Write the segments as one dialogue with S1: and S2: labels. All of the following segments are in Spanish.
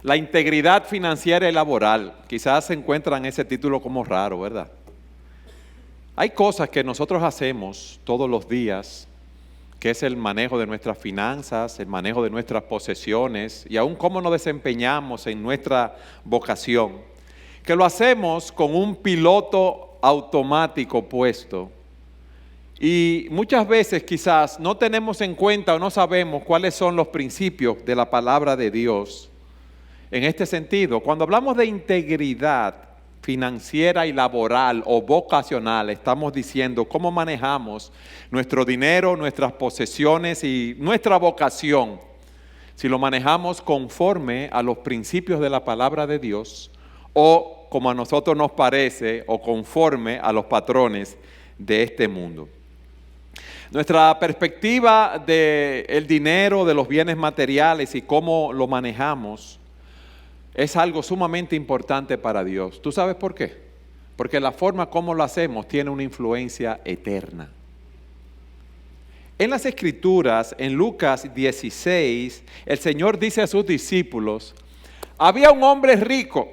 S1: La integridad financiera y laboral. Quizás se encuentran ese título como raro, ¿verdad? Hay cosas que nosotros hacemos todos los días, que es el manejo de nuestras finanzas, el manejo de nuestras posesiones y aún cómo nos desempeñamos en nuestra vocación, que lo hacemos con un piloto automático puesto. Y muchas veces quizás no tenemos en cuenta o no sabemos cuáles son los principios de la palabra de Dios. En este sentido, cuando hablamos de integridad financiera y laboral o vocacional, estamos diciendo cómo manejamos nuestro dinero, nuestras posesiones y nuestra vocación. Si lo manejamos conforme a los principios de la palabra de Dios o como a nosotros nos parece o conforme a los patrones de este mundo. Nuestra perspectiva del dinero, de los bienes materiales y cómo lo manejamos es algo sumamente importante para Dios. ¿Tú sabes por qué? Porque la forma como lo hacemos tiene una influencia eterna. En las Escrituras, en Lucas 16, el Señor dice a sus discípulos, había un hombre rico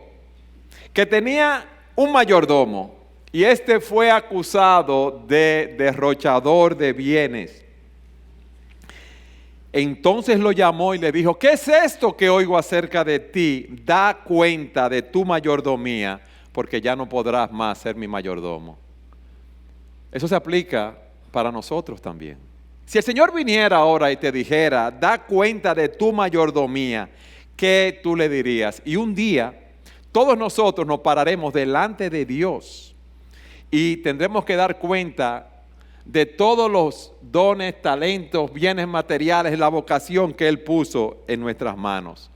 S1: que tenía un mayordomo y este fue acusado de derrochador de bienes. Entonces lo llamó y le dijo, ¿qué es esto que oigo acerca de ti? Da cuenta de tu mayordomía, porque ya no podrás más ser mi mayordomo. Eso se aplica para nosotros también. Si el Señor viniera ahora y te dijera, da cuenta de tu mayordomía, ¿qué tú le dirías? Y un día, todos nosotros nos pararemos delante de Dios y tendremos que dar cuenta de todos los dones, talentos, bienes materiales, la vocación que Él puso en nuestras manos.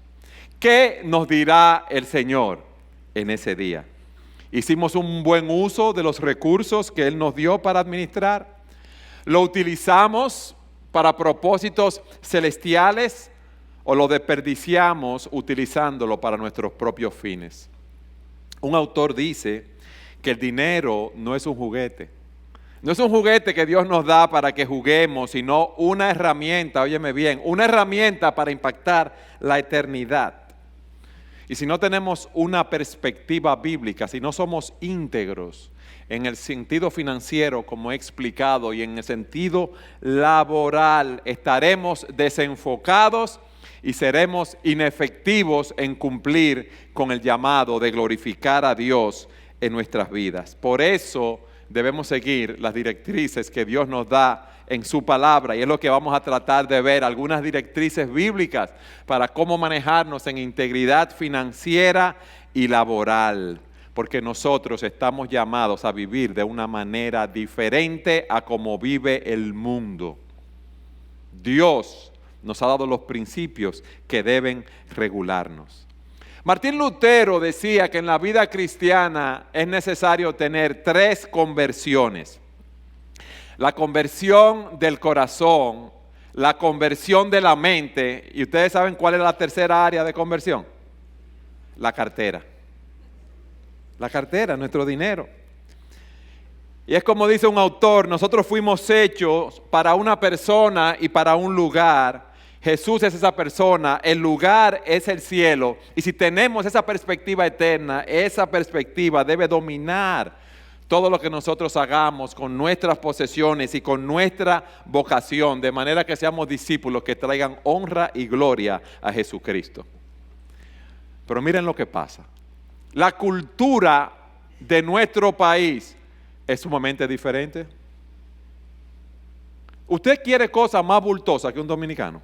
S1: ¿Qué nos dirá el Señor en ese día? ¿Hicimos un buen uso de los recursos que Él nos dio para administrar? ¿Lo utilizamos para propósitos celestiales o lo desperdiciamos utilizándolo para nuestros propios fines? Un autor dice que el dinero no es un juguete. No es un juguete que Dios nos da para que juguemos, sino una herramienta, óyeme bien, una herramienta para impactar la eternidad. Y si no tenemos una perspectiva bíblica, si no somos íntegros en el sentido financiero, como he explicado, y en el sentido laboral, estaremos desenfocados y seremos inefectivos en cumplir con el llamado de glorificar a Dios en nuestras vidas. Por eso debemos seguir las directrices que Dios nos da en su palabra y es lo que vamos a tratar de ver, algunas directrices bíblicas para cómo manejarnos en integridad financiera y laboral, porque nosotros estamos llamados a vivir de una manera diferente a como vive el mundo. Dios nos ha dado los principios que deben regularnos. Martín Lutero decía que en la vida cristiana es necesario tener 3 conversiones. La conversión del corazón, la conversión de la mente, y ustedes saben cuál es la tercera área de conversión. La cartera. La cartera, nuestro dinero. Y es como dice un autor, nosotros fuimos hechos para una persona y para un lugar. Jesús es esa persona, el lugar es el cielo. Y si tenemos esa perspectiva eterna, esa perspectiva debe dominar todo lo que nosotros hagamos con nuestras posesiones y con nuestra vocación, de manera que seamos discípulos que traigan honra y gloria a Jesucristo. Pero miren lo que pasa. La cultura de nuestro país es sumamente diferente. ¿Usted quiere cosas más bultosas que un dominicano?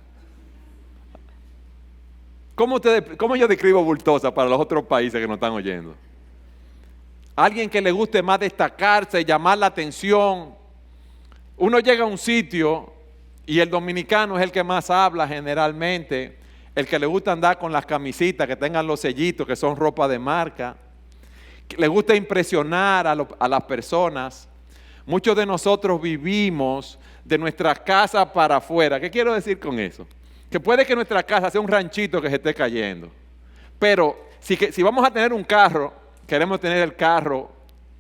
S1: ¿Cómo yo describo bultosa para los otros países que nos están oyendo? Alguien que le guste más destacarse, llamar la atención. Uno llega a un sitio y el dominicano es el que más habla generalmente, el que le gusta andar con las camisitas que tengan los sellitos, que son ropa de marca. Le gusta impresionar a las personas. Muchos de nosotros vivimos de nuestras casas para afuera. ¿Qué quiero decir con eso? Que puede que nuestra casa sea un ranchito que se esté cayendo. Pero si vamos a tener un carro, queremos tener el carro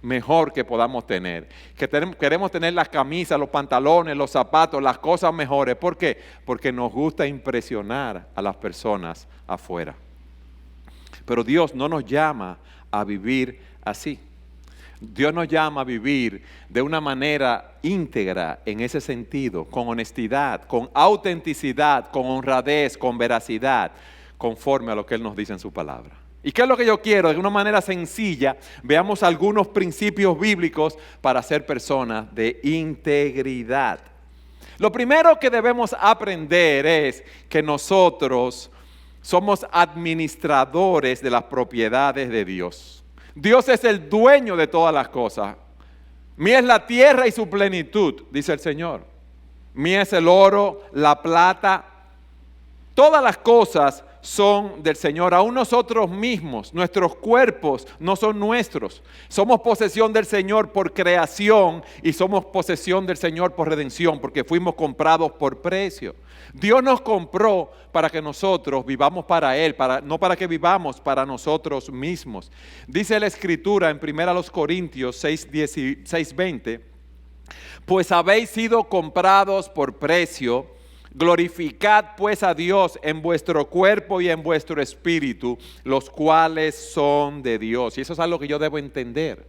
S1: mejor que podamos tener. Queremos tener las camisas, los pantalones, los zapatos, las cosas mejores. ¿Por qué? Porque nos gusta impresionar a las personas afuera. Pero Dios no nos llama a vivir así. Dios nos llama a vivir de una manera íntegra en ese sentido, con honestidad, con autenticidad, con honradez, con veracidad, conforme a lo que Él nos dice en su palabra. ¿Y qué es lo que yo quiero? De una manera sencilla, veamos algunos principios bíblicos para ser personas de integridad. Lo primero que debemos aprender es que nosotros somos administradores de las propiedades de Dios. Dios es el dueño de todas las cosas. Mía es la tierra y su plenitud, dice el Señor. Mía es el oro, la plata. Todas las cosas son del Señor. Aún nosotros mismos, nuestros cuerpos no son nuestros. Somos posesión del Señor por creación y somos posesión del Señor por redención, porque fuimos comprados por precio. Dios nos compró para que nosotros vivamos para Él, no para que vivamos para nosotros mismos. Dice la Escritura en 1 Corintios 6:20, pues habéis sido comprados por precio. Glorificad pues a Dios en vuestro cuerpo y en vuestro espíritu, los cuales son de Dios. Y eso es algo que yo debo entender.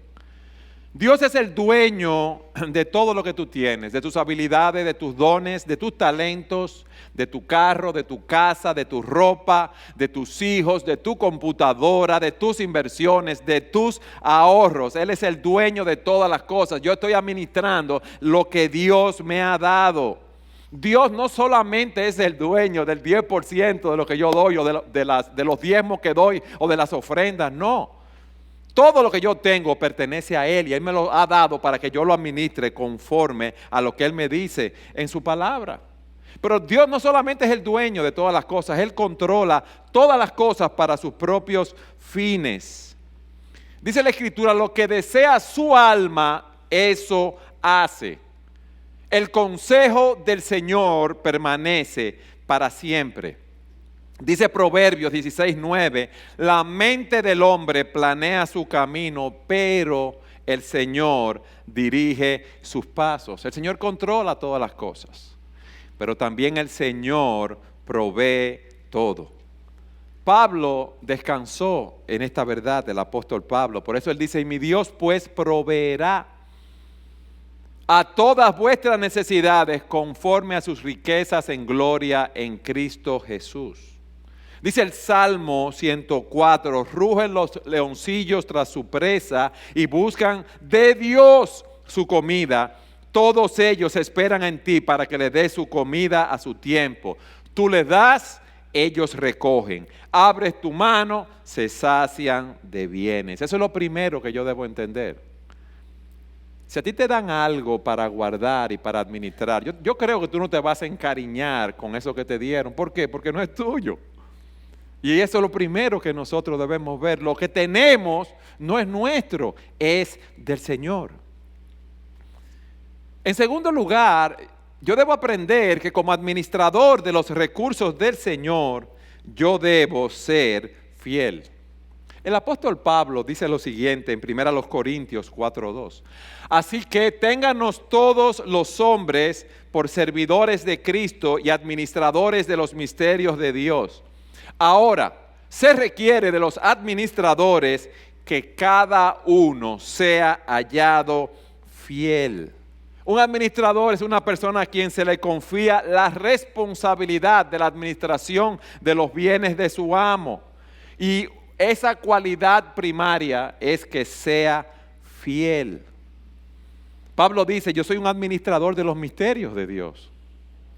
S1: Dios es el dueño de todo lo que tú tienes, de tus habilidades, de tus dones, de tus talentos, de tu carro, de tu casa, de tu ropa, de tus hijos, de tu computadora, de tus inversiones, de tus ahorros. Él es el dueño de todas las cosas. Yo estoy administrando lo que Dios me ha dado. Dios no solamente es el dueño del 10% de lo que yo doy o de los diezmos que doy o de las ofrendas, no. Todo lo que yo tengo pertenece a Él y Él me lo ha dado para que yo lo administre conforme a lo que Él me dice en su palabra. Pero Dios no solamente es el dueño de todas las cosas, Él controla todas las cosas para sus propios fines. Dice la Escritura, lo que desea su alma, eso hace. El consejo del Señor permanece para siempre. Dice Proverbios 16:9, la mente del hombre planea su camino, pero el Señor dirige sus pasos. El Señor controla todas las cosas, pero también el Señor provee todo. Pablo descansó en esta verdad del apóstol Pablo. Por eso él dice, y mi Dios pues proveerá a todas vuestras necesidades conforme a sus riquezas en gloria en Cristo Jesús. Dice el Salmo 104, rugen los leoncillos tras su presa y buscan de Dios su comida. Todos ellos esperan en ti para que le des su comida a su tiempo. Tú les das, ellos recogen. Abres tu mano, se sacian de bienes. Eso es lo primero que yo debo entender. Si a ti te dan algo para guardar y para administrar, yo creo que tú no te vas a encariñar con eso que te dieron. ¿Por qué? Porque no es tuyo. Y eso es lo primero que nosotros debemos ver. Lo que tenemos no es nuestro, es del Señor. En segundo lugar, yo debo aprender que como administrador de los recursos del Señor, yo debo ser fiel. El apóstol Pablo dice lo siguiente en 1 Corintios 4:2. Así que téngannos todos los hombres por servidores de Cristo y administradores de los misterios de Dios. Ahora, se requiere de los administradores que cada uno sea hallado fiel. Un administrador es una persona a quien se le confía la responsabilidad de la administración de los bienes de su amo. Y esa cualidad primaria es que sea fiel. Pablo dice, yo soy un administrador de los misterios de Dios.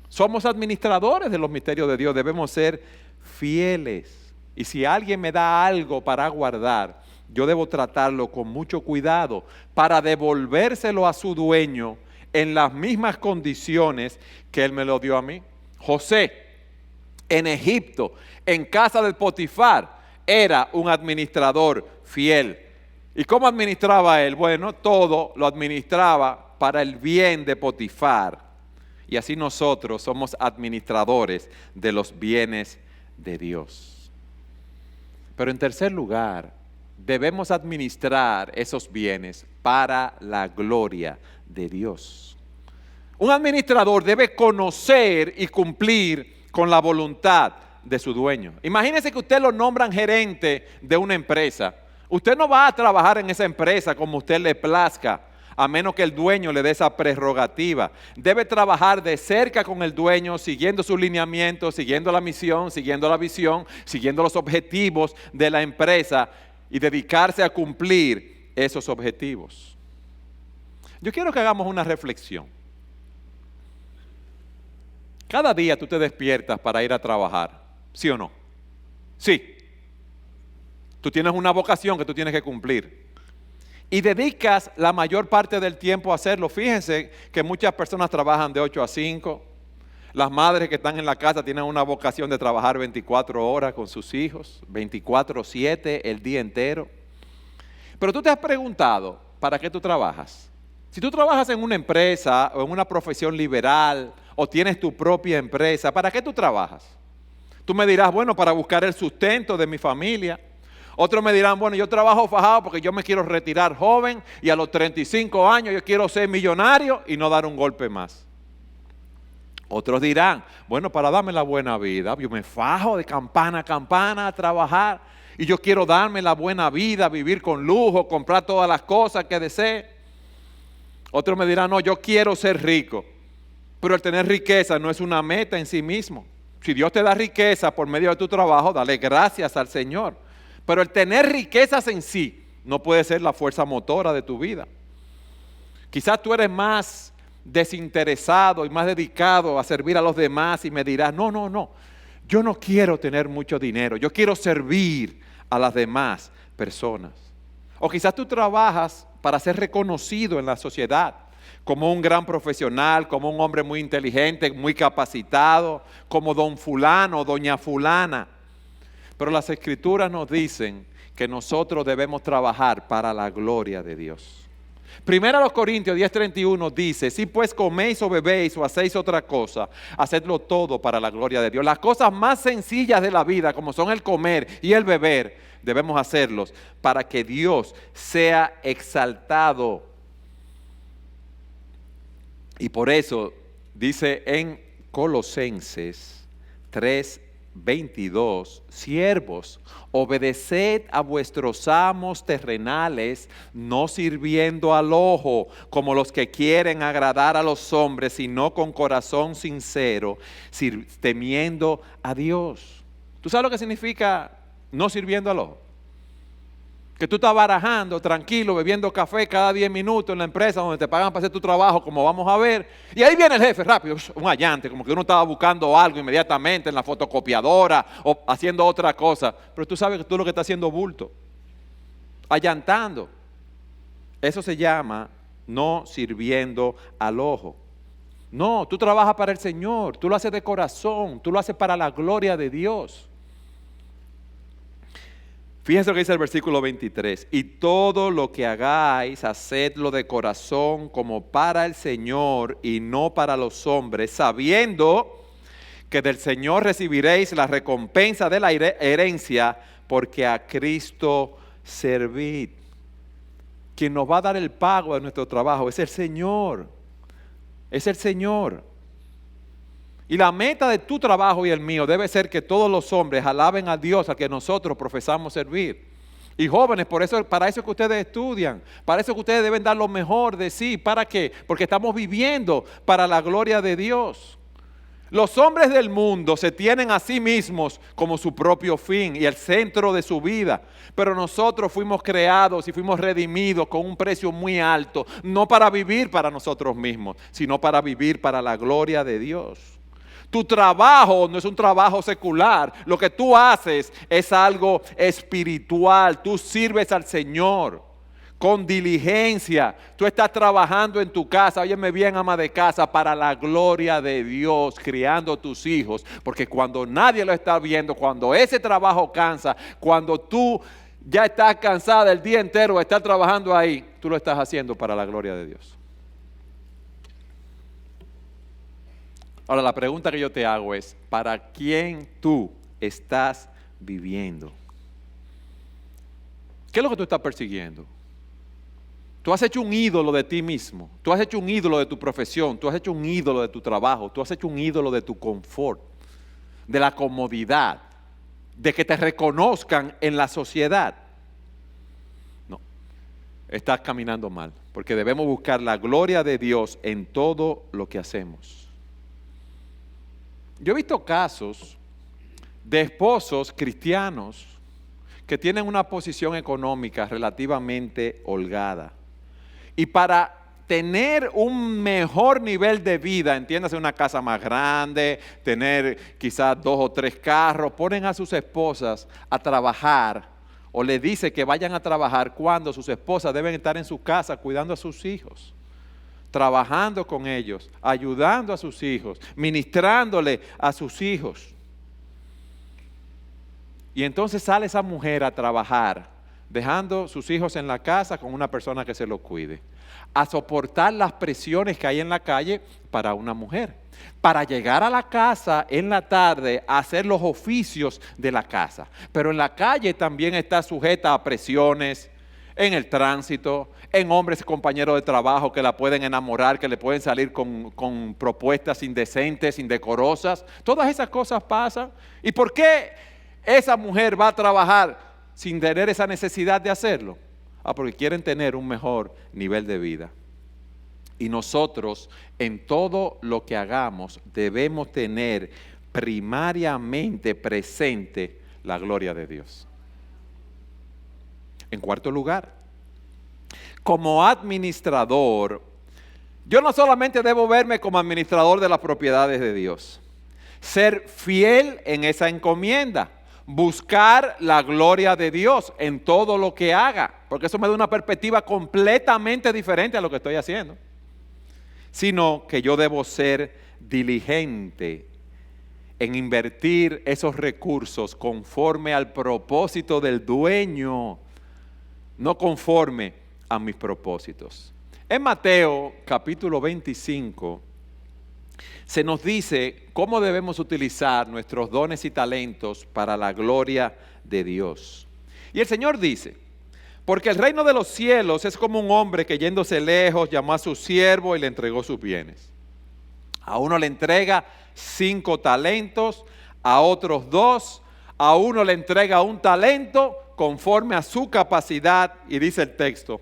S1: Somos administradores de los misterios de Dios, debemos ser fieles. Y si alguien me da algo para guardar, yo debo tratarlo con mucho cuidado para devolvérselo a su dueño en las mismas condiciones que él me lo dio a mí. José, en Egipto, en casa del Potifar, era un administrador fiel. ¿Y cómo administraba él? Bueno, todo lo administraba para el bien de Potifar. Y así nosotros somos administradores de los bienes de Dios. Pero en tercer lugar, debemos administrar esos bienes para la gloria de Dios. Un administrador debe conocer y cumplir con la voluntad de su dueño. Imagínese que usted lo nombran gerente de una empresa. Usted no va a trabajar en esa empresa como usted le plazca, a menos que el dueño le dé esa prerrogativa. Debe trabajar de cerca con el dueño, siguiendo sus lineamientos, siguiendo la misión, siguiendo la visión, siguiendo los objetivos de la empresa y dedicarse a cumplir esos objetivos. Yo quiero que hagamos una reflexión. Cada día tú te despiertas para ir a trabajar, ¿sí o no? Sí. Tú tienes una vocación que tú tienes que cumplir. Y dedicas la mayor parte del tiempo a hacerlo. Fíjense que muchas personas trabajan de 8 a 5. Las madres que están en la casa tienen una vocación de trabajar 24 horas con sus hijos, 24/7, el día entero. Pero tú te has preguntado, ¿para qué tú trabajas? Si tú trabajas en una empresa o en una profesión liberal o tienes tu propia empresa, ¿para qué tú trabajas? Tú me dirás, bueno, para buscar el sustento de mi familia. Otros me dirán, bueno, yo trabajo fajado porque yo me quiero retirar joven y a los 35 años yo quiero ser millonario y no dar un golpe más. Otros dirán, bueno, para darme la buena vida, yo me fajo de campana a campana a trabajar y yo quiero darme la buena vida, vivir con lujo, comprar todas las cosas que desee. Otros me dirán, no, yo quiero ser rico, pero el tener riqueza no es una meta en sí mismo. Si Dios te da riqueza por medio de tu trabajo, dale gracias al Señor. Pero el tener riquezas en sí no puede ser la fuerza motora de tu vida. Quizás tú eres más desinteresado y más dedicado a servir a los demás y me dirás, no, yo no quiero tener mucho dinero, yo quiero servir a las demás personas. O quizás tú trabajas para ser reconocido en la sociedad como un gran profesional, como un hombre muy inteligente, muy capacitado, como don fulano o doña fulana. Pero las Escrituras nos dicen que nosotros debemos trabajar para la gloria de Dios. Primero a los Corintios 10:31 dice, si pues coméis o bebéis o hacéis otra cosa, hacedlo todo para la gloria de Dios. Las cosas más sencillas de la vida, como son el comer y el beber, debemos hacerlos para que Dios sea exaltado. Y por eso dice en Colosenses 3:22, siervos, obedeced a vuestros amos terrenales, no sirviendo al ojo como los que quieren agradar a los hombres, sino con corazón sincero, temiendo a Dios. ¿Tú sabes lo que significa no sirviendo al ojo? Que tú estás barajando, tranquilo, bebiendo café cada 10 minutos en la empresa donde te pagan para hacer tu trabajo, como vamos a ver. Y ahí viene el jefe rápido, un allante, como que uno estaba buscando algo inmediatamente en la fotocopiadora o haciendo otra cosa. Pero tú sabes que tú lo que estás haciendo bulto, allantando. Eso se llama no sirviendo al ojo. No, tú trabajas para el Señor, tú lo haces de corazón, tú lo haces para la gloria de Dios. Fíjense lo que dice el versículo 23. Y todo lo que hagáis, hacedlo de corazón como para el Señor y no para los hombres, sabiendo que del Señor recibiréis la recompensa de la herencia, porque a Cristo servid. Quien nos va a dar el pago de nuestro trabajo es el Señor. Es el Señor. Y la meta de tu trabajo y el mío debe ser que todos los hombres alaben a Dios al que nosotros profesamos servir. Y jóvenes, para eso es que ustedes estudian, para eso es que ustedes deben dar lo mejor de sí. ¿Para qué? Porque estamos viviendo para la gloria de Dios. Los hombres del mundo se tienen a sí mismos como su propio fin y el centro de su vida. Pero nosotros fuimos creados y fuimos redimidos con un precio muy alto, no para vivir para nosotros mismos, sino para vivir para la gloria de Dios. Tu trabajo no es un trabajo secular, lo que tú haces es algo espiritual, tú sirves al Señor con diligencia, tú estás trabajando en tu casa, óyeme bien, ama de casa, para la gloria de Dios, criando tus hijos, porque cuando nadie lo está viendo, cuando ese trabajo cansa, cuando tú ya estás cansada el día entero de estar trabajando ahí, tú lo estás haciendo para la gloria de Dios. Ahora, la pregunta que yo te hago es, ¿para quién tú estás viviendo? ¿Qué es lo que tú estás persiguiendo? Tú has hecho un ídolo de ti mismo, tú has hecho un ídolo de tu profesión, tú has hecho un ídolo de tu trabajo, tú has hecho un ídolo de tu confort. de la comodidad, de que te reconozcan en la sociedad. No, estás caminando mal, porque debemos buscar la gloria de Dios en todo lo que hacemos. Yo he visto casos de esposos cristianos que tienen una posición económica relativamente holgada. Y para tener un mejor nivel de vida, entiéndase, una casa más grande, tener quizás 2 o 3 carros, ponen a sus esposas a trabajar o le dice que vayan a trabajar cuando sus esposas deben estar en su casa cuidando a sus hijos, trabajando con ellos, ayudando a sus hijos, ministrándole a sus hijos. Y entonces sale esa mujer a trabajar, dejando sus hijos en la casa con una persona que se los cuide, a soportar las presiones que hay en la calle para una mujer, para llegar a la casa en la tarde a hacer los oficios de la casa. Pero en la calle también está sujeta a presiones, en el tránsito, en hombres compañeros de trabajo que la pueden enamorar, que le pueden salir con propuestas indecentes, indecorosas. Todas esas cosas pasan. ¿Y por qué esa mujer va a trabajar sin tener esa necesidad de hacerlo? Porque quieren tener un mejor nivel de vida. Y nosotros, en todo lo que hagamos, debemos tener primariamente presente la gloria de Dios. En cuarto lugar, como administrador, yo no solamente debo verme como administrador de las propiedades de Dios, ser fiel en esa encomienda, buscar la gloria de Dios en todo lo que haga, porque eso me da una perspectiva completamente diferente a lo que estoy haciendo, sino que yo debo ser diligente en invertir esos recursos conforme al propósito del dueño, no conforme a mis propósitos. En Mateo capítulo 25 se nos dice cómo debemos utilizar nuestros dones y talentos para la gloria de Dios. Y el Señor dice: porque el reino de los cielos es como un hombre que yéndose lejos llamó a su siervo y le entregó sus bienes. A uno le entrega 5 talentos, a otros 2, a uno le entrega 1 talento conforme a su capacidad, y dice el texto,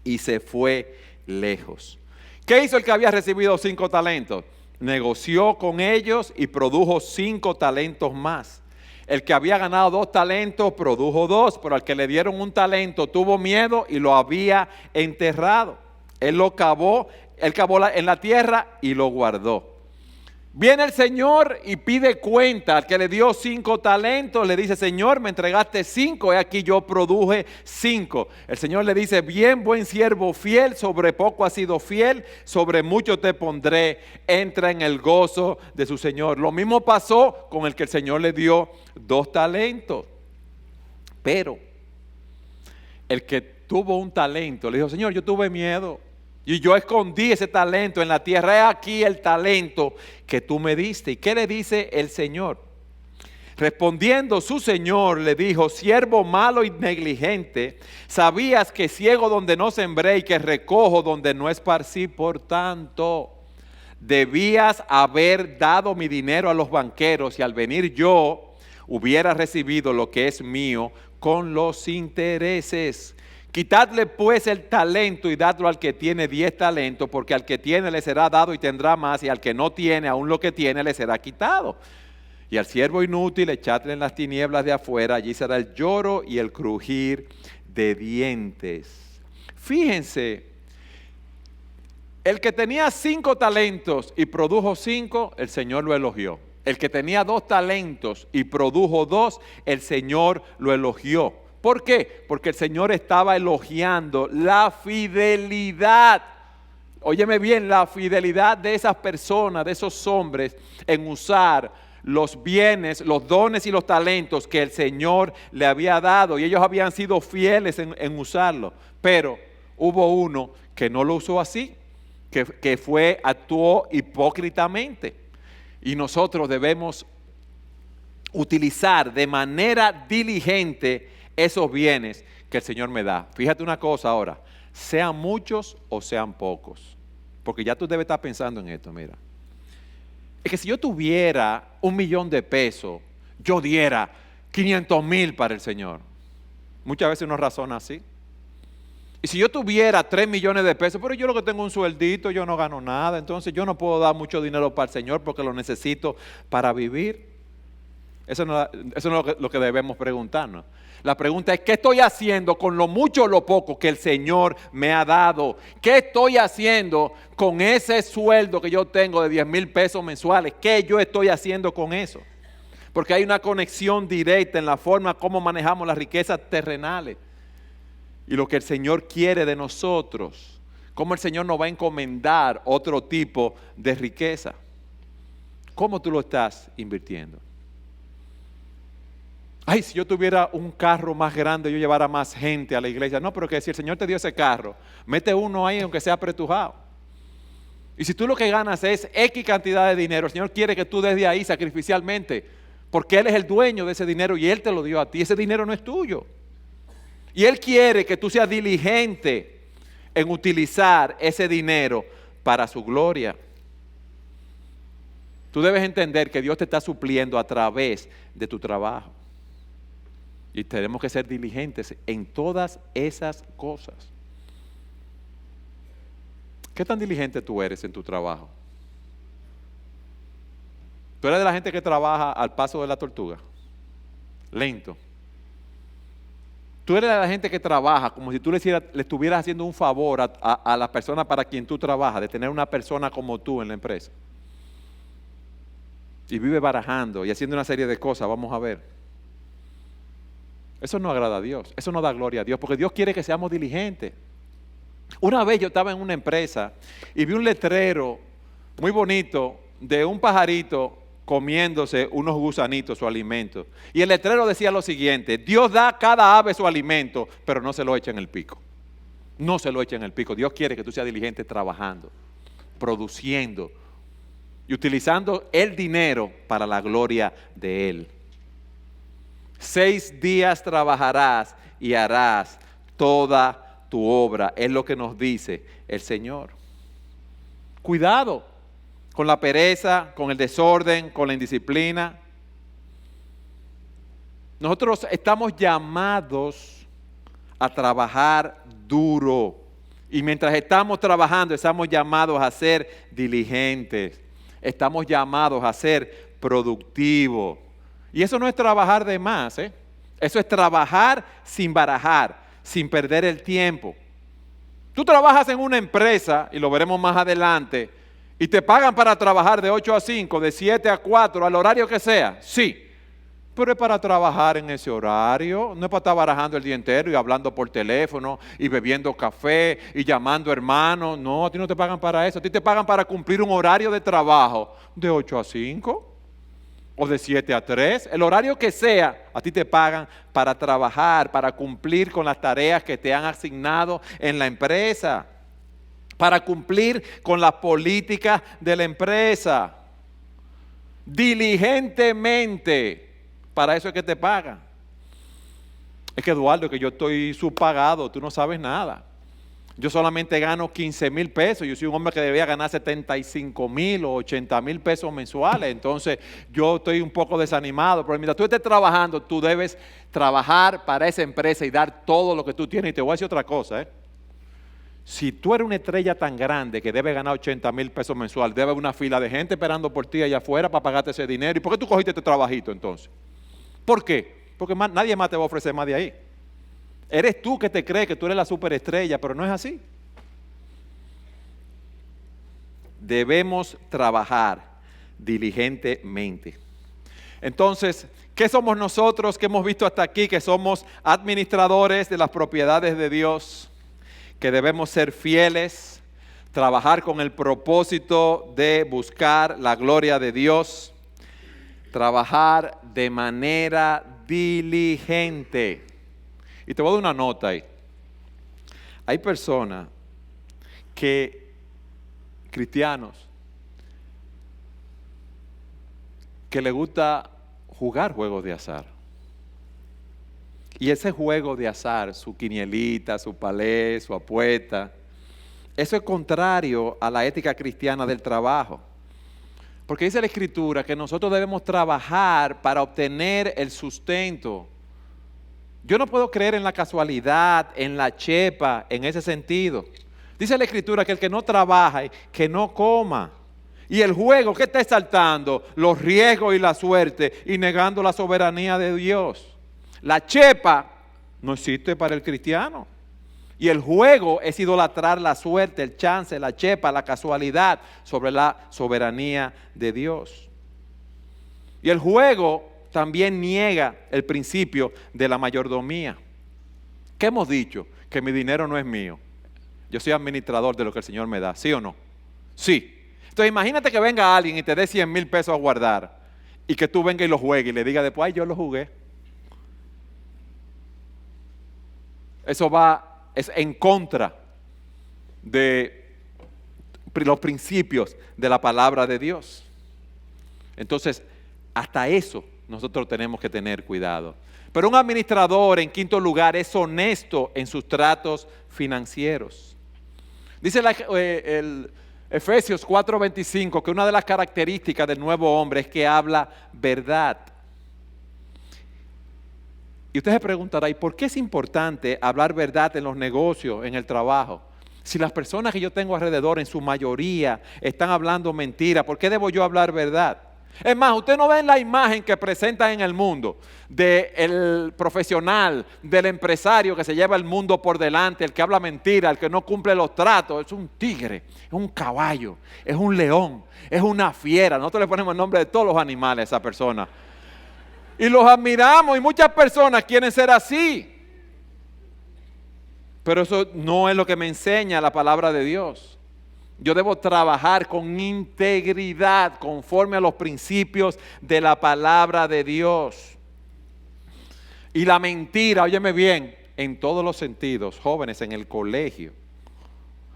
S1: y se fue lejos. ¿Qué hizo el que había recibido 5 talentos? Negoció con ellos y produjo 5 talentos más. El que había ganado 2 talentos produjo 2, pero al que le dieron 1 talento tuvo miedo y lo había enterrado. Él cavó en la tierra y lo guardó. Viene el Señor y pide cuenta. Al que le dio 5 talentos le dice: Señor, me entregaste 5, he aquí yo produje 5. El Señor le dice: bien, buen siervo fiel, sobre poco has sido fiel, sobre mucho te pondré, entra en el gozo de su Señor. Lo mismo pasó con el que el Señor le dio 2 talentos. Pero el que tuvo 1 talento le dijo: Señor, yo tuve miedo y yo escondí ese talento en la tierra. He aquí el talento que tú me diste. ¿Y qué le dice el Señor? Respondiendo su Señor le dijo: siervo malo y negligente, sabías que ciego donde no sembré y que recojo donde no esparcí, por tanto debías haber dado mi dinero a los banqueros, y al venir yo hubiera recibido lo que es mío con los intereses. Quitadle pues el talento y dadlo al que tiene 10 talentos, porque al que tiene le será dado y tendrá más, y al que no tiene, aún lo que tiene le será quitado. Y al siervo inútil echadle en las tinieblas de afuera, allí será el lloro y el crujir de dientes. Fíjense, el que tenía 5 talentos y produjo 5, el Señor lo elogió. El que tenía 2 talentos y produjo 2, el Señor lo elogió. ¿Por qué? Porque el Señor estaba elogiando la fidelidad. Óyeme bien, la fidelidad de esas personas, de esos hombres, en usar los bienes, los dones y los talentos que el Señor le había dado. Y ellos habían sido fieles en usarlo. Pero hubo uno que no lo usó así, que actuó hipócritamente. Y nosotros debemos utilizar de manera diligente esos bienes que el Señor me da. Fíjate una cosa ahora, sean muchos o sean pocos, porque ya tú debes estar pensando en esto. Mira, Es que si yo tuviera 1,000,000 de pesos, yo diera 500,000 para el Señor. Muchas veces uno razona así. Y si yo tuviera 3 millones de pesos, pero yo lo que tengo un sueldito, yo no gano nada, entonces yo no puedo dar mucho dinero para el Señor porque lo necesito para vivir. Eso no es lo que debemos preguntarnos. La pregunta es, ¿qué estoy haciendo con lo mucho o lo poco que el Señor me ha dado? ¿Qué estoy haciendo con ese sueldo que yo tengo de 10,000 pesos mensuales? ¿Qué yo estoy haciendo con eso? Porque hay una conexión directa en la forma como manejamos las riquezas terrenales y lo que el Señor quiere de nosotros. Cómo el Señor nos va a encomendar otro tipo de riqueza. ¿Cómo tú lo estás invirtiendo? Ay, si yo tuviera un carro más grande, yo llevara más gente a la iglesia. No, pero que si el Señor te dio ese carro, mete uno ahí aunque sea apretujado. Y si tú lo que ganas es X cantidad de dinero, el Señor quiere que tú des de ahí sacrificialmente, porque Él es el dueño de ese dinero y Él te lo dio a ti. Ese dinero no es tuyo. Y Él quiere que tú seas diligente en utilizar ese dinero para su gloria. Tú debes entender que Dios te está supliendo a través de tu trabajo. Y tenemos que ser diligentes en todas esas cosas. ¿Qué tan diligente tú eres en tu trabajo? ¿Tú eres de la gente que trabaja al paso de la tortuga? Lento. ¿Tú eres de la gente que trabaja como si tú le estuvieras haciendo un favor a la persona para quien tú trabajas, de tener una persona como tú en la empresa? Y vive barajando y haciendo una serie de cosas, vamos a ver. Eso no agrada a Dios, eso no da gloria a Dios, porque Dios quiere que seamos diligentes. Una vez yo estaba en una empresa y vi un letrero muy bonito de un pajarito comiéndose unos gusanitos, su alimento. Y el letrero decía lo siguiente: Dios da a cada ave su alimento, pero no se lo echa en el pico. No se lo echa en el pico. Dios quiere que tú seas diligente trabajando, produciendo y utilizando el dinero para la gloria de Él. 6 días trabajarás y harás toda tu obra. Es lo que nos dice el Señor. Cuidado con la pereza, con el desorden, con la indisciplina. Nosotros estamos llamados a trabajar duro. Y mientras estamos trabajando, estamos llamados a ser diligentes. Estamos llamados a ser productivos. Y eso no es trabajar de más, ¿eh? Eso es trabajar sin barajar, sin perder el tiempo. Tú trabajas en una empresa, y lo veremos más adelante, y te pagan para trabajar de 8 a 5, de 7 a 4, al horario que sea. Sí, pero es para trabajar en ese horario, no es para estar barajando el día entero y hablando por teléfono y bebiendo café y llamando hermanos. No, a ti no te pagan para eso, a ti te pagan para cumplir un horario de trabajo de 8 a 5. O de 7 a 3, el horario que sea, a ti te pagan para trabajar, para cumplir con las tareas que te han asignado en la empresa, para cumplir con las políticas de la empresa. Diligentemente, para eso es que te pagan. Es que Eduardo, que yo estoy subpagado, tú no sabes nada. Yo solamente gano 15,000 pesos, yo soy un hombre que debía ganar 75,000 o 80,000 pesos mensuales, entonces yo estoy un poco desanimado, pero mientras tú estés trabajando, tú debes trabajar para esa empresa y dar todo lo que tú tienes. Y te voy a decir otra cosa, si tú eres una estrella tan grande que debe ganar 80,000 pesos mensuales, debe haber una fila de gente esperando por ti allá afuera para pagarte ese dinero. ¿Y por qué tú cogiste este trabajito entonces? ¿Por qué? Porque nadie más te va a ofrecer más de ahí. Eres tú que te crees que tú eres la superestrella, pero no es así. Debemos trabajar diligentemente. Entonces, ¿qué somos nosotros que hemos visto hasta aquí? Que somos administradores de las propiedades de Dios, que debemos ser fieles, trabajar con el propósito de buscar la gloria de Dios, trabajar de manera diligente. Y te voy a dar una nota ahí. Hay personas cristianos, que les gusta jugar juegos de azar. Y ese juego de azar, su quinielita, su palé, su apuesta, eso es contrario a la ética cristiana del trabajo. Porque dice la Escritura que nosotros debemos trabajar para obtener el sustento. Yo no puedo creer en la casualidad, en la chepa, en ese sentido. Dice la Escritura que el que no trabaja, que no coma. Y el juego, ¿qué está exaltando? Los riesgos y la suerte y negando la soberanía de Dios. La chepa no existe para el cristiano. Y el juego es idolatrar la suerte, el chance, la chepa, la casualidad sobre la soberanía de Dios. Y el juego también niega el principio de la mayordomía. ¿Qué hemos dicho? Que mi dinero no es mío. Yo soy administrador de lo que el Señor me da, ¿sí o no? Sí. Entonces imagínate que venga alguien y te dé 100,000 pesos a guardar y que tú vengas y lo juegues y le digas después, ay, yo lo jugué. Eso es en contra de los principios de la palabra de Dios. Entonces, hasta eso nosotros tenemos que tener cuidado. Pero un administrador, en quinto lugar, es honesto en sus tratos financieros. Dice el Efesios 4:25 que una de las características del nuevo hombre es que habla verdad. Y usted se preguntará, ¿y por qué es importante hablar verdad en los negocios, en el trabajo? Si las personas que yo tengo alrededor en su mayoría están hablando mentira, ¿por qué debo yo hablar verdad? Es más, usted no ve la imagen que presentan en el mundo del profesional, del empresario que se lleva el mundo por delante, el que habla mentira, el que no cumple los tratos. Es un tigre, es un caballo, es un león, es una fiera. Nosotros le ponemos el nombre de todos los animales a esa persona. Y los admiramos y muchas personas quieren ser así. Pero eso no es lo que me enseña la palabra de Dios. Yo debo trabajar con integridad conforme a los principios de la palabra de Dios. Y la mentira, óyeme bien, en todos los sentidos, jóvenes, en el colegio,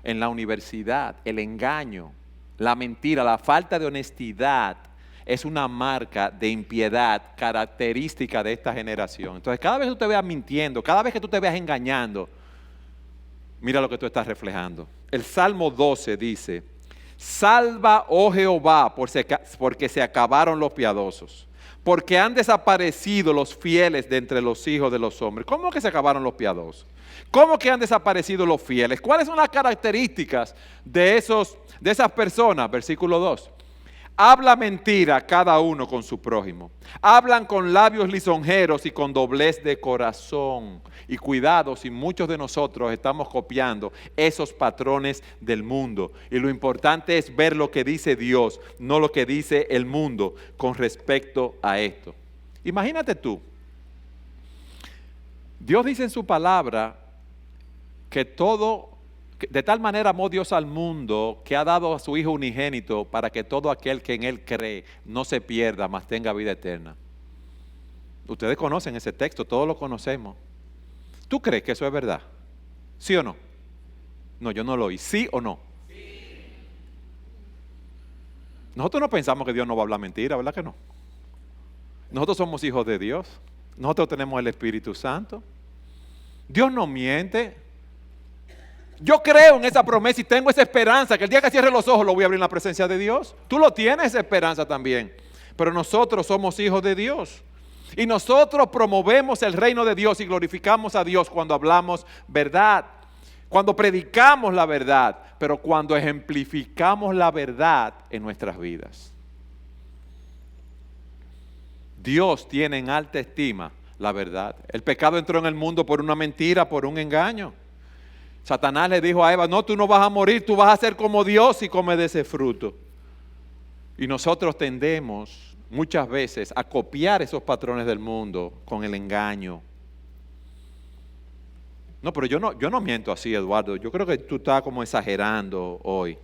S1: en la universidad, el engaño, la mentira, la falta de honestidad, es una marca de impiedad característica de esta generación. Entonces, cada vez que tú te veas mintiendo, cada vez que tú te veas engañando, mira lo que tú estás reflejando. El Salmo 12 dice, salva, oh Jehová, porque se acabaron los piadosos, porque han desaparecido los fieles de entre los hijos de los hombres. ¿Cómo que se acabaron los piadosos? ¿Cómo que han desaparecido los fieles? ¿Cuáles son las características de esas personas? Versículo 2. Habla mentira cada uno con su prójimo. Hablan con labios lisonjeros y con doblez de corazón. Y cuidado si muchos de nosotros estamos copiando esos patrones del mundo. Y lo importante es ver lo que dice Dios, no lo que dice el mundo con respecto a esto. Imagínate tú. Dios dice en su palabra que de tal manera amó Dios al mundo que ha dado a su Hijo unigénito para que todo aquel que en Él cree no se pierda, mas tenga vida eterna. Ustedes conocen ese texto, todos lo conocemos. ¿Tú crees que eso es verdad? ¿Sí o no? No, yo no lo oí. ¿Sí o no? Sí. Nosotros no pensamos que Dios no va a hablar mentira, ¿verdad que no? Nosotros somos hijos de Dios. Nosotros tenemos el Espíritu Santo. Dios no miente. Yo creo en esa promesa y tengo esa esperanza que el día que cierre los ojos lo voy a abrir en la presencia de Dios. Tú lo tienes, esa esperanza también. Pero nosotros somos hijos de Dios. Y nosotros promovemos el reino de Dios y glorificamos a Dios cuando hablamos verdad. Cuando predicamos la verdad, pero cuando ejemplificamos la verdad en nuestras vidas. Dios tiene en alta estima la verdad. El pecado entró en el mundo por una mentira, por un engaño. Satanás le dijo a Eva, no, tú no vas a morir, tú vas a ser como Dios y comes de ese fruto. Y nosotros tendemos muchas veces a copiar esos patrones del mundo con el engaño. No, pero yo no miento así, Eduardo. Yo creo que tú estás como exagerando hoy.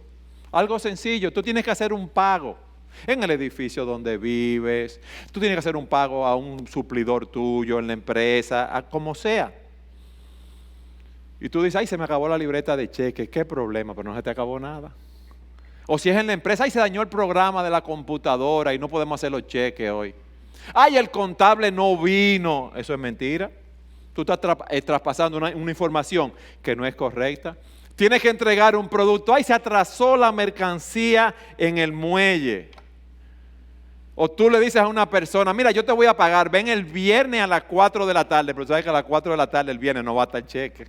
S1: Algo sencillo, tú tienes que hacer un pago en el edificio donde vives. Tú tienes que hacer un pago a un suplidor tuyo en la empresa, a como sea. Y tú dices, ay, se me acabó la libreta de cheques, qué problema, pero no se te acabó nada. O si es en la empresa, ay, se dañó el programa de la computadora y no podemos hacer los cheques hoy. Ay, el contable no vino, eso es mentira. Tú estás traspasando una información que no es correcta. Tienes que entregar un producto, ay, se atrasó la mercancía en el muelle. O tú le dices a una persona, mira, yo te voy a pagar, ven el viernes a las 4 de la tarde, pero sabes que a las 4 de la tarde el viernes no va a estar cheque.